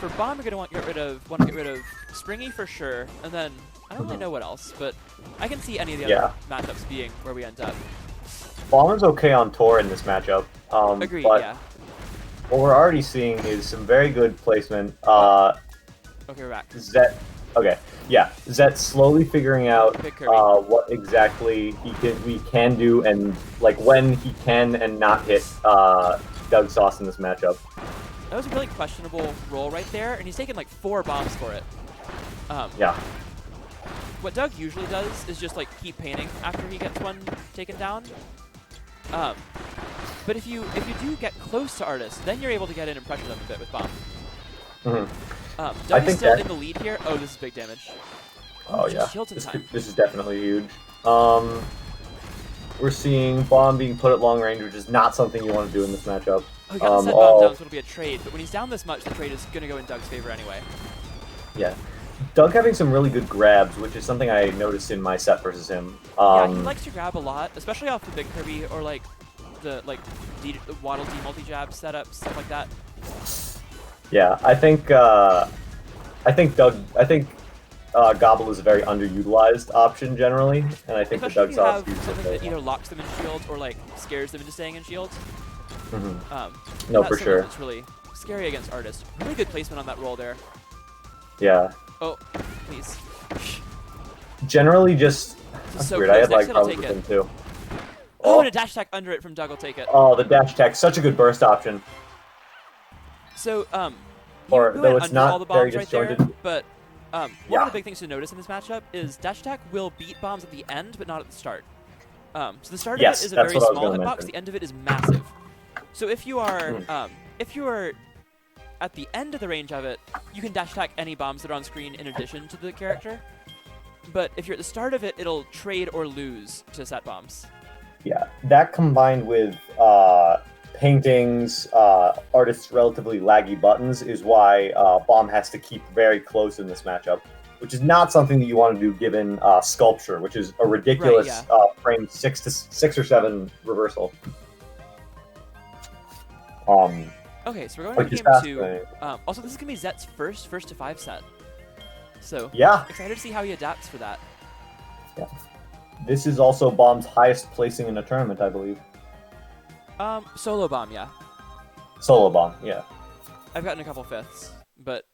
for Bomb, you're going to want to get rid of Springy for sure, and then I don't really know what else, but I can see any of the other matchups being where we end up. Bomber's okay on Tor in this matchup. Agreed, but yeah. What we're already seeing is some very good placement. Okay, we're back. Zet. Okay, yeah. Zet slowly figuring out what exactly we can do and like when he can and not hit Dougsauce in this matchup. That was a really questionable roll right there, and he's taken like 4 bombs for it. Yeah. What Doug usually does is just like keep painting after he gets one taken down. But if you do get close to Artist, then you're able to get in and pressure them a bit with Bomb. Doug is still in the lead here. Oh, this is big damage. Oh yeah, shields in time. This is definitely huge. We're seeing Bomb being put at long range, which is not something you want to do in this matchup. Oh, he got set Bomb down, so it'll be a trade. But when he's down this much, the trade is going to go in Doug's favor anyway. Yeah. Doug having some really good grabs, which is something I noticed in my set versus him. Yeah, he likes to grab a lot, especially off the Big Kirby or like the Waddle D multi-jab setup, stuff like that. Yeah, I think Gobble is a very underutilized option generally, and I think especially the Dougsauce if you have something that either locks them in shields or like scares them into staying in shields. No, for sure. It's really scary against Artist. Really good placement on that roll there. Yeah. Oh, please. Generally, just that's so weird. Close. I had Next like hit, problems I'll with take him too. Oh, and a dash attack under it from Doug will take it. Oh, the dash attack, such a good burst option. So, or though it's not all the very bombs right disjointed. there, but one of the big things to notice in this matchup is dash attack will beat bombs at the end, but not at the start. So the start of it is a very small hitbox. The end of it is massive. So if you are at the end of the range of it, you can dash attack any bombs that are on screen in addition to the character. But if you're at the start of it, it'll trade or lose to set bombs. Yeah, that combined with paintings, Artist's relatively laggy buttons is why Bomb has to keep very close in this matchup, which is not something that you want to do given Sculpture, which is a ridiculous frame 6 or 7 reversal. Okay, so we're going to game 2. Also, this is going to be Zet's first to 5 set. So, excited to see how he adapts for that. Yeah. This is also Bomb's highest placing in a tournament, I believe. Solo Bomb, yeah. Solo Bomb, yeah. I've gotten a couple 5ths, but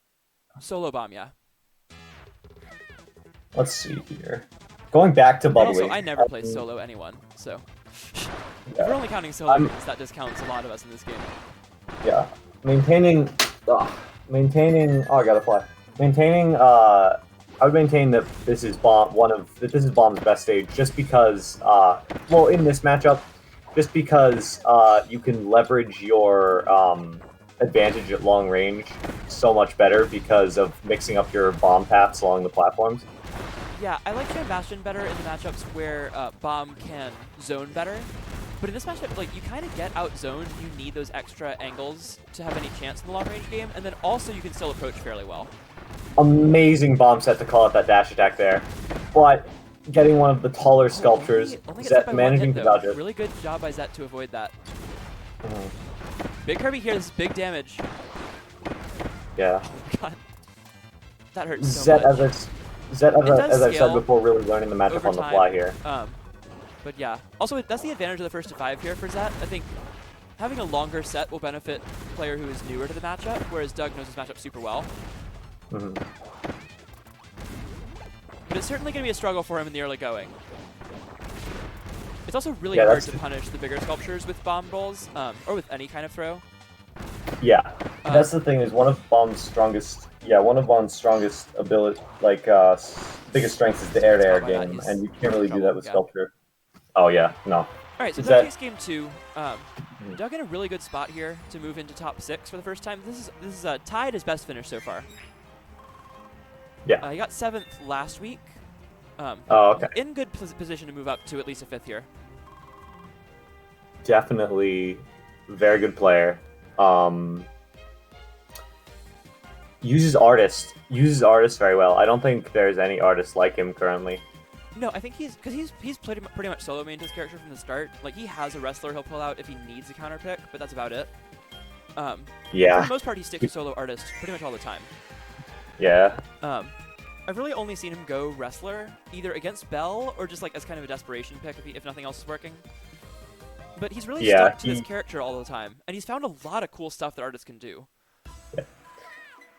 Solo Bomb, yeah. Let's see here. Going back to Bubbly. Also, I never play solo anyone, so... If we're only counting solo games, that discounts a lot of us in this game. Yeah. Maintaining... Oh, I gotta fly. I would maintain that this is Bomb's best stage, just because, well, in this matchup, just because you can leverage your advantage at long range so much better because of mixing up your bomb paths along the platforms. Yeah, I like Jam Bastion better in the matchups where Bomb can zone better. But in this matchup, like, you kind of get out-zoned. You need those extra angles to have any chance in the long-range game, and then also you can still approach fairly well. Amazing Bomb set to call out that dash attack there. But getting one of the taller sculptures, Zet managing to dodge it. Really good job by Zet to avoid that. Big Kirby here, this is big damage. Yeah. Oh God. That hurts so much. Zet, as I've said before, really learning the matchup on the fly here. But yeah, also that's the advantage of the first to 5 here for Zet. I think having a longer set will benefit a player who is newer to the matchup, whereas Doug knows his matchup super well. But it's certainly going to be a struggle for him in the early going. It's also really hard to punish the bigger sculptures with bomb rolls, or with any kind of throw. Yeah, that's the thing, is one of Bomb's strongest ability, like, biggest strengths is the air-to-air game, and you can't really do that with Sculpture. Oh yeah, no. Alright, so Doug takes game 2. Doug in a really good spot here to move into top 6 for the first time. This is tied his best finish so far. Yeah. He got 7th last week. Okay. In good position to move up to at least a 5th here. Definitely very good player. Uses artist very well. I don't think there's any artist like him currently. No, I think he's played pretty much solo mained his character from the start. Like, he has a wrestler he'll pull out if he needs a counter pick, but that's about it. For Yeah. the most part, he sticks to solo artist pretty much all the time. Yeah. I've really only seen him go wrestler, either against Bell or just like as kind of a desperation pick if nothing else is working. But he's really stuck to this character all the time, and he's found a lot of cool stuff that artists can do. Yeah.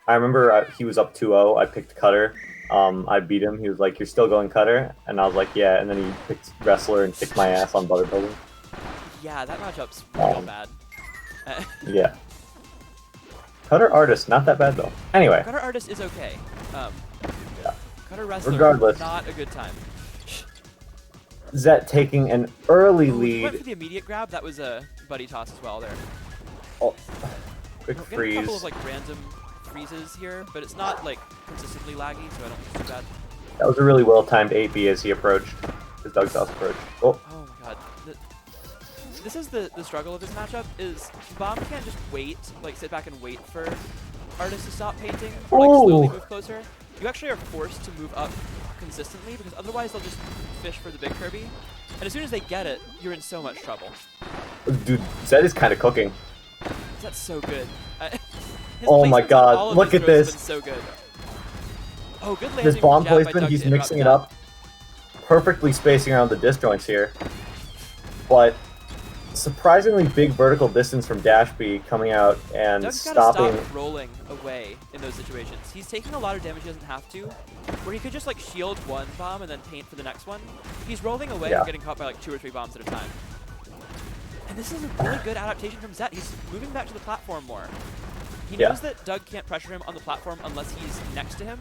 I remember he was up 2-0. I picked Cutter. I beat him. He was like, "You're still going Cutter?" And I was like, "Yeah." And then he picked Wrestler and kicked my ass on Butter Building. Yeah, that matchup's real bad. Yeah. Cutter Artist, not that bad though. Anyway. Cutter Artist is okay. Yeah. Cutter Wrestler, Regardless. not a good time. Zet taking an early lead. He went for the immediate grab. That was a buddy toss as well there. Oh. Quick We're freeze. getting a couple of like random freezes here, but it's not like consistently laggy, so I don't think it's too bad. That was a really well-timed 8B as he approached. His Dougsauce approach. Oh. Oh my god. This is the struggle of this matchup, is Bomb can't just wait, like sit back and wait for artists to stop painting, or like slowly move closer. You actually are forced to move up consistently, because otherwise they'll just fish for the big Kirby. And as soon as they get it, you're in so much trouble. Dude, Zed is kind of cooking. That's so good. Oh my god, look at this. So good. Oh, good landing. This bomb placement, he's mixing it up. Perfectly spacing around the disjoints here. But surprisingly big vertical distance from Dash B coming out and Doug's stopping. Gotta stop rolling away in those situations. He's taking a lot of damage he doesn't have to, where he could just like shield one bomb and then paint for the next one. He's rolling away and getting caught by like 2 or 3 bombs at a time. And this is a really good adaptation from Zet. He's moving back to the platform more. He knows that Doug can't pressure him on the platform unless he's next to him.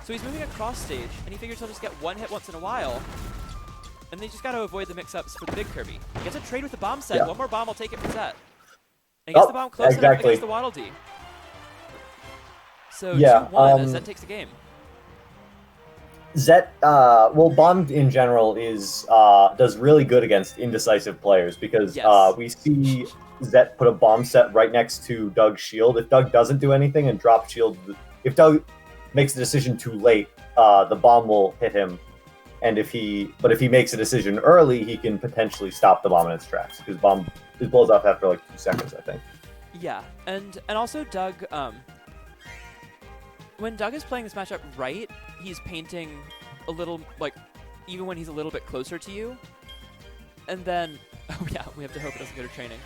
So he's moving across stage, and he figures he'll just get one hit once in a while. And they just got to avoid the mix-ups for the big Kirby. He gets a trade with the bomb set. One more bomb will take it from Zet. And he gets the bomb close enough against the Waddle Dee. So 2-1 as Zet takes the game. Zet, well, Bomb in general does really good against indecisive players because we see Zet put a bomb set right next to Doug's shield. If Doug doesn't do anything and drop shield, if Doug makes the decision too late, the bomb will hit him. And if he makes a decision early, he can potentially stop the bomb in its tracks because bomb blows off after like 2 seconds, I think. Yeah, and also Doug, when Doug is playing this matchup right, he's painting a little, like, even when he's a little bit closer to you. And then, oh yeah, we have to hope it doesn't go to training.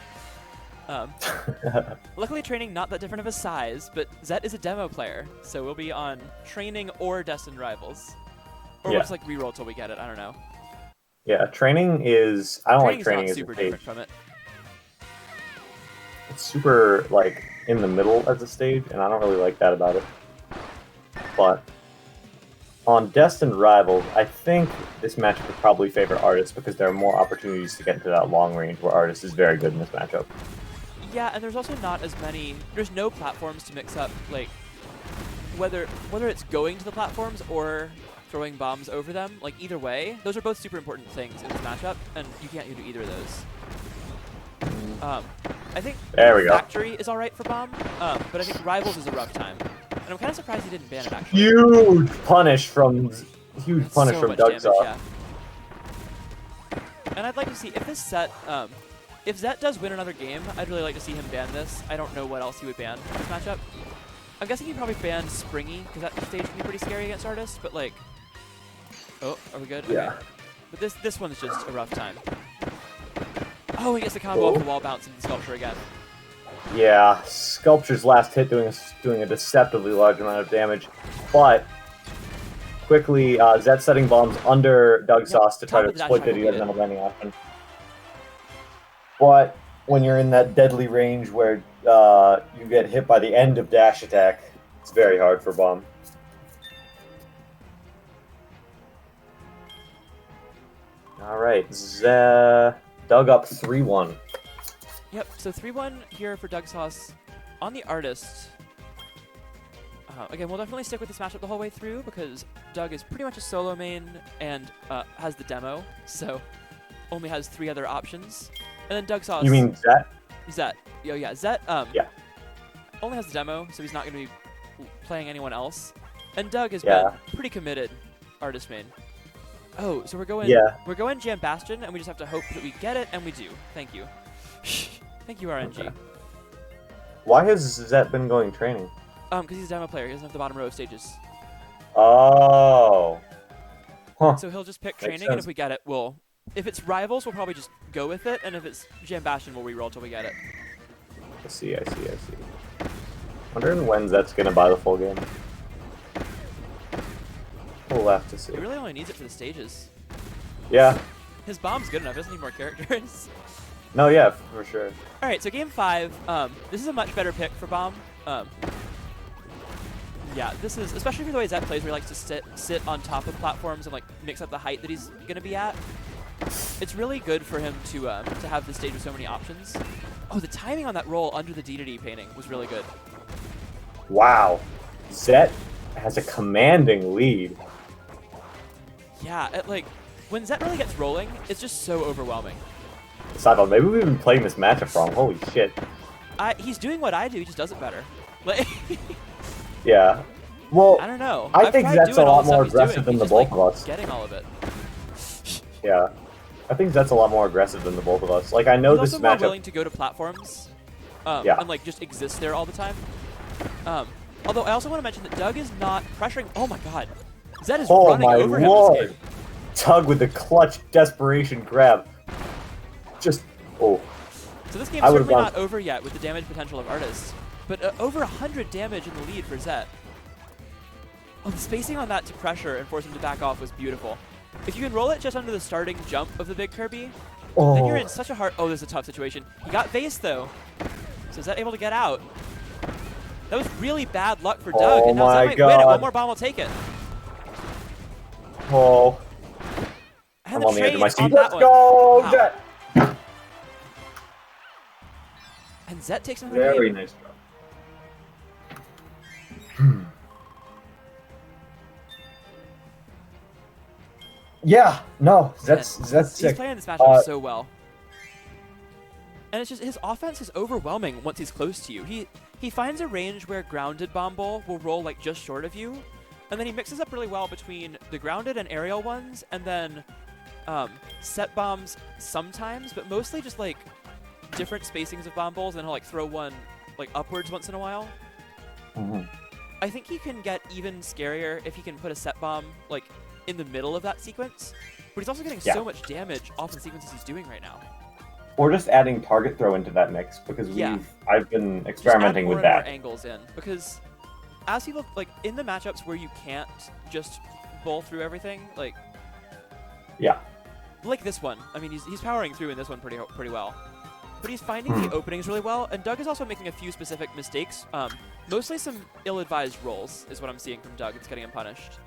Luckily training not that different of a size, but Zet is a demo player, so we'll be on training or Destined Rivals. Or we'll just like reroll till we get it, I don't know. Yeah, training is, I don't like training as super a stage. different from it. It's super, like, in the middle as a stage, and I don't really like that about it. But on Destined Rivals, I think this matchup would probably favor Artist because there are more opportunities to get into that long range where Artist is very good in this matchup. Yeah, and there's also not as many, there's no platforms to mix up, like, whether it's going to the platforms or throwing bombs over them, like either way, those are both super important things in this matchup, and you can't do either of those. I think Factory is alright for Bomb, but I think Rivals is a rough time. And I'm kind of surprised he didn't ban it, actually. Huge punish from Dougsauce. Yeah. And I'd like to see, if this set, if Zet does win another game, I'd really like to see him ban this. I don't know what else he would ban in this matchup. I'm guessing he'd probably ban Springy, because that stage can be pretty scary against Artists, but like... Oh, are we good? Yeah. Okay. But this one's just a rough time. Oh, he gets the combo off the wall bounce into the Sculpture again. Yeah, Sculpture's last hit doing a deceptively large amount of damage, but quickly Zet setting bombs under Dougsauce to try to exploit that he doesn't have a landing option. But when you're in that deadly range where you get hit by the end of dash attack, it's very hard for Bomb. All right, Doug up 3-1. Yep, so 3-1 here for Dougsauce on the Artist. Again, we'll definitely stick with this matchup the whole way through because Doug is pretty much a solo main and has the demo, so only has 3 other options. And then Dougsauce... You mean Zet? Zet. Oh, yeah, Zet yeah. Only has the demo, so he's not going to be playing anyone else. And Doug has been pretty committed Artist main. Oh, so we're going Jam Bastion, and we just have to hope that we get it, and we do. Thank you. Thank you, RNG. Why has Zet been going training? Because he's a demo player. He doesn't have the bottom row of stages. Oh. Huh. So he'll just pick Makes training, and if sense. we get it, we'll... If it's rivals, we'll probably just go with it, and if it's Jam Bastion, we'll reroll till we get it. I see. Wondering when Zet's gonna buy the full game. We'll have to see. He really only needs it for the stages. Yeah. His bomb's good enough. He doesn't need more characters. No, yeah, for sure. All right, so game 5. This is a much better pick for Bomb. Yeah, this is, especially for the way Zet plays, where he likes to sit on top of platforms and like mix up the height that he's gonna be at. It's really good for him to have the stage with so many options. Oh, the timing on that roll under the D painting was really good. Wow. Zet has a commanding lead. Yeah, like when Zet really gets rolling, it's just so overwhelming. Sideball, maybe we've been playing this matchup wrong. Holy shit. He's doing what I do, he just does it better. Like, Yeah. Well, I don't know. I I've think tried Zet's a doing all lot the stuff more he's doing. aggressive than He's the just, both like, of us. getting all of it. Yeah. I think Zet's a lot more aggressive than the both of us. Like, I know He's this also more matchup... willing to go to platforms Yeah. and like just exist there all the time. Although I also want to mention that Doug is not pressuring. Oh my god. Zet is Oh running my over him lord. this game. Tug with the clutch desperation grab. Just... Oh. So this game's I would've certainly gone- not over yet with the damage potential of Artist. But over 100 damage in the lead for Zet. Oh, the spacing on that to pressure and force him to back off was beautiful. If you can roll it just under the starting jump of the big Kirby, then you're in such a hard... Oh, this is a tough situation. He got Vase, though. So is Zet able to get out? That was really bad luck for Doug, Oh and now my Zet might win it. God. One more bomb will take it. Oh. And I'm the on the edge of my trade seat. on Let's that go, one. Wow. Zet! And Zet takes another Very game. nice job. Yeah, no, Zet's He's sick. playing this matchup so well. And it's just, his offense is overwhelming once he's close to you. He finds a range where grounded bomb ball will roll like just short of you, and then he mixes up really well between the grounded and aerial ones, and then set bombs sometimes, but mostly just like different spacings of bomb balls, and he'll like throw one like upwards once in a while. I think he can get even scarier if he can put a set bomb like in the middle of that sequence, but he's also getting so much damage off the sequences he's doing right now. Or just adding target throw into that mix, because I've been experimenting with that. More angles in, because as people like in the matchups where you can't just bowl through everything, like this one. I mean, he's powering through in this one pretty well, but he's finding the openings really well. And Doug is also making a few specific mistakes. Mostly some ill-advised rolls is what I'm seeing from Doug. It's getting him punished.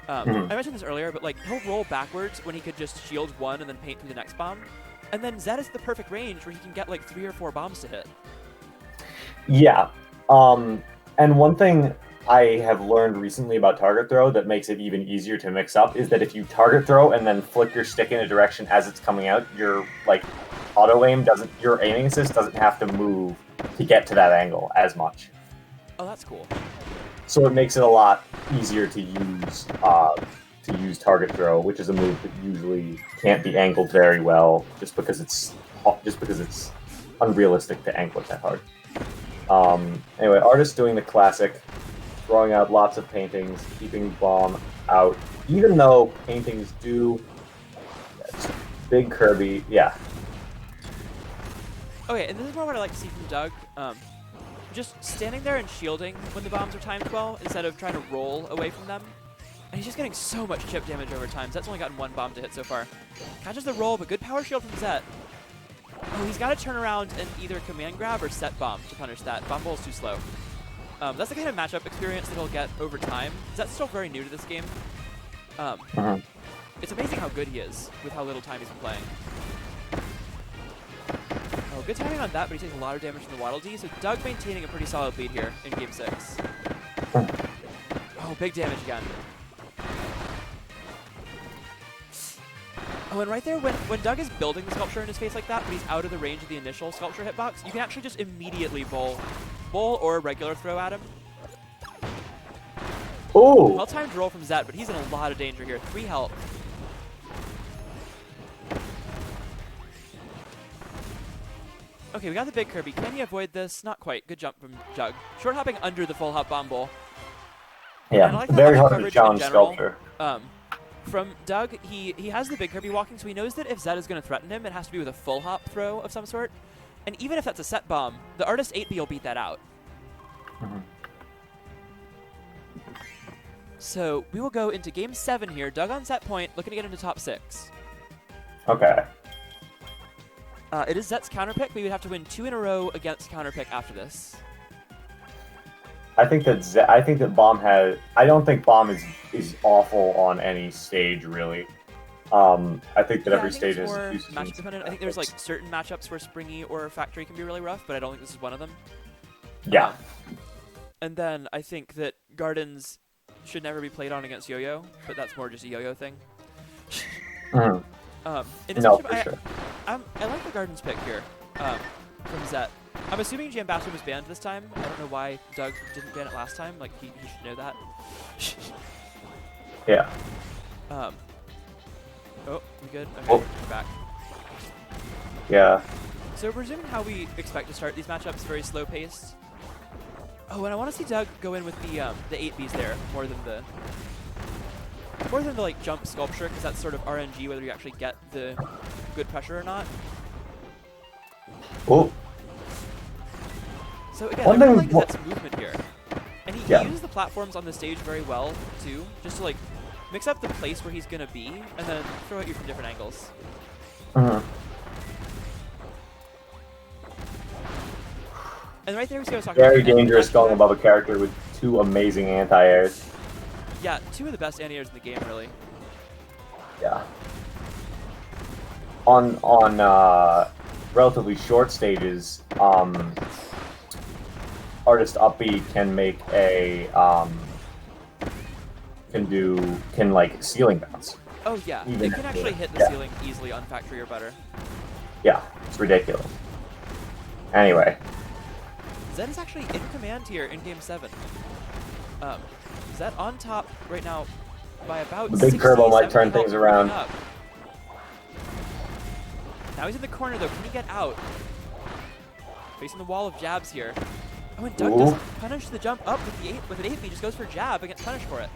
I mentioned this earlier, but like he'll roll backwards when he could just shield one and then paint through the next bomb. And then Zet is the perfect range where he can get like 3 or 4 bombs to hit. Yeah. And one thing I have learned recently about target throw that makes it even easier to mix up is that if you target throw and then flick your stick in a direction as it's coming out, your like auto aim doesn't, your aiming assist doesn't have to move to get to that angle as much. Oh, that's cool. So it makes it a lot easier to use target throw, which is a move that usually can't be angled very well, just because it's unrealistic to angle it that hard. Anyway, Artist doing the classic, throwing out lots of paintings, keeping bomb out, even though paintings do big Kirby, yeah. Okay, and this is more what I like to see from Doug. Just standing there and shielding when the bombs are timed well, instead of trying to roll away from them. And he's just getting so much chip damage over time. Zet's only gotten 1 bomb to hit so far. Catches the roll, but good power shield from Zet. Oh, he's got to turn around and either command grab or set bomb to punish that. Bomb ball's too slow. That's the kind of matchup experience that he'll get over time. Zet's still very new to this game. It's amazing how good he is with how little time he's been playing. Oh, good timing on that, but he takes a lot of damage from the Waddle Dee, so Doug maintaining a pretty solid lead here in Game 6. Oh, big damage again. Oh, and right there, when Doug is building the sculpture in his face like that, but he's out of the range of the initial sculpture hitbox, you can actually just immediately bowl or a regular throw at him. Oh! Well-timed roll from Zet, but he's in a lot of danger here. 3 health. Okay, Okay, we got the big Kirby. Can he avoid this? Not quite. Good jump from Jug. Short hopping under the full hop bomb bowl. And I Yeah, like that very extra hard to coverage challenge in general. Sculpture. From Doug, he has the big Kirby walking, so he knows that if Zed is going to threaten him, it has to be with a full hop throw of some sort. And even if that's a set bomb, the Artist 8B will beat that out. So we will go into game 7 here. Doug on set point, looking to get into top 6. Okay. It is Zet's counter pick, but you would have to win 2 in a row against counter pick after this. I think that Bomb has. I don't think Bomb is awful on any stage really. I think that every stage has more excuses. matchup dependent. I think there's like certain matchups where Springy or Factory can be really rough, but I don't think this is one of them. Yeah. And then I think that Gardens should never be played on against Yo-Yo, but that's more just a Yo-Yo thing. Mhm. In this No, matchup, for sure. I like the Gardens pick here from Zet. I'm assuming Jam Bastion was banned this time. I don't know why Doug didn't ban it last time. Like, he should know that. Yeah. Oh, we good? Okay, Oh. we're back. Yeah. So resuming how we expect to start these matchups, very slow paced. Oh, and I want to see Doug go in with the 8Bs there more than the like jump sculpture, because that's sort of RNG whether you actually get the good pressure or not. Oh. So again, One I really thing- like Zet's movement here, and he uses the platforms on the stage very well too, just to like mix up the place where he's gonna be, and then throw at you from different angles. And right there we see what I was talking Very about. dangerous going above a character with 2 amazing anti-airs. Yeah, 2 of the best anti-airs in the game, really. Yeah. On relatively short stages, Artist Up B can make a can like ceiling bounce. Oh yeah, Even it can actually hit the yeah. ceiling easily on Factory or better. Yeah, it's ridiculous. Anyway, Zed is actually in command here in game 7. Zed on top right now by about the big 60, Kerbo might 70 turn health things around. up. Now he's in the corner though. Can he get out? Facing the wall of jabs here. Oh, and Doug Ooh. doesn't punish the jump up with an 8B. Just goes for jab and gets punished for it.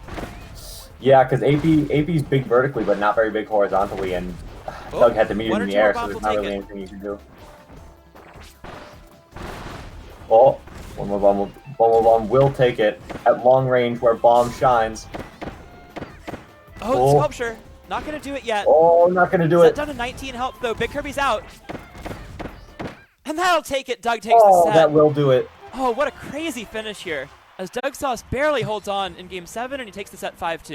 Yeah, because AP's big vertically, but not very big horizontally, and Doug had to meet him one in or the two more air, so bombs there's will not take really it. anything you can do. Oh, one more bomb will take it at long range where Bomb shines. Oh, the sculpture. Not going to do it yet. Oh, not going to do Zed it. down to 19 health though. Big Kirby's out. And that'll take it. Doug takes the Oh, set. that will do it. Oh, what a crazy finish here. As Dougsauce barely holds on in game 7 and he takes the set 5-2.